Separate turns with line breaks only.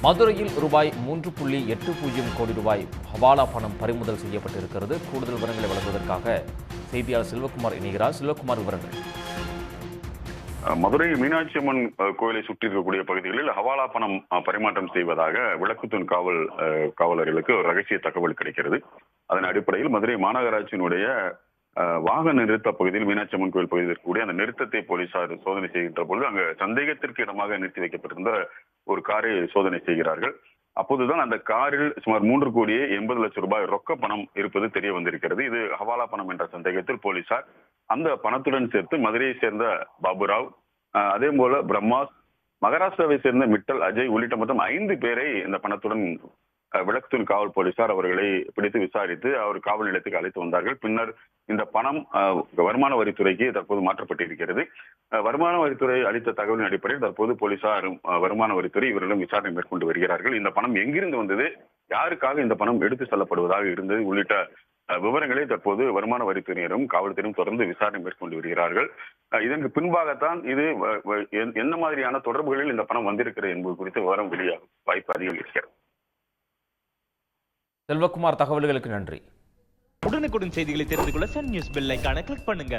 மதுரையில் ரூபாய் 3.80 கோடி ரூபாய் ஹவாலா பணம் பறிமுதல் செய்யப்பட்டிருக்கிறது. கூடுதல் விவரங்களை வழங்குவதற்காக செய்தியாளர் செல்வகுமார் இணைகிறார். செல்வகுமார், விவரங்கள்.
மதுரை மீனாட்சி அம்மன் கோயிலை சுற்றி இருக்கக்கூடிய பகுதிகளில் ஹவாலா பணம் பரிமாற்றம் செய்வதாக விளக்குத்தூண் காவலர்களுக்கு ஒரு ரகசிய தகவல் கிடைக்கிறது. அதன் அடிப்படையில் மதுரை மாநகராட்சியினுடைய வாகன நிறுத்த பகுதியில் மீனாட்சி அம்மன் கோயில் பகுதியில் இருக்கக்கூடிய அந்த நிறுத்தத்தை போலீசார் சோதனை செய்கின்ற பொழுது அங்கு சந்தேகத்திற்கு இடமாக நிறுத்தி வைக்கப்பட்டிருந்த ஒரு காரை சோதனை செய்கிறார்கள். அப்போதுதான் அந்த காரில் சுமார் 3.80 கோடி ரொக்க பணம் இருப்பது தெரிய வந்திருக்கிறது. இது ஹவாலா பணம் என்ற சந்தேகத்தில் போலீசார் அந்த பணத்துடன் சேர்த்து மதுரையை சேர்ந்த பாபுராவ், அதே போல பிரம்மாஸ், மகாராஷ்டிராவை சேர்ந்த மிட்டல், அஜய் உள்ளிட்ட மொத்தம் 5 பேரை இந்த பணத்துடன் விளக்குத்தூண் காவல் போலீசார் அவர்களை பிடித்து விசாரித்து அவர் காவல் நிலையத்துக்கு அழைத்து வந்தார்கள். பின்னர் இந்த பணம் வருமான வரித்துறைக்கு தற்போது மாற்றப்பட்டிருக்கிறது. வருமான வரித்துறை அளித்த தகவலின் அடிப்படையில் தற்போது போலீசார் வருமான வரித்துறை இவரிடம் விசாரணை மேற்கொண்டு வருகிறார்கள். இந்த பணம் எங்கிருந்து வந்தது, யாருக்காக இந்த பணம் எடுத்து செல்லப்படுவதாக இருந்தது உள்ளிட்ட விவரங்களை தற்போது வருமான வரித்துறையினரும் காவல்துறையும் தொடர்ந்து விசாரணை மேற்கொண்டு வருகிறார்கள். இதற்கு பின்பாகத்தான் இது என்ன மாதிரியான தொடர்புகளில் இந்த பணம் வந்திருக்கிறது என்பது குறித்து விவரம் வெளியாகும் வாய்ப்பு அதிகம் இருக்கிறது.
செல்வகுமார், தகவல்களுக்கு நன்றி.
உடனுக்குடன் செய்திகளை தெரிந்து கொள்ள சன் நியூஸ் பெல் ஐகானை கிளிக் பண்ணுங்க.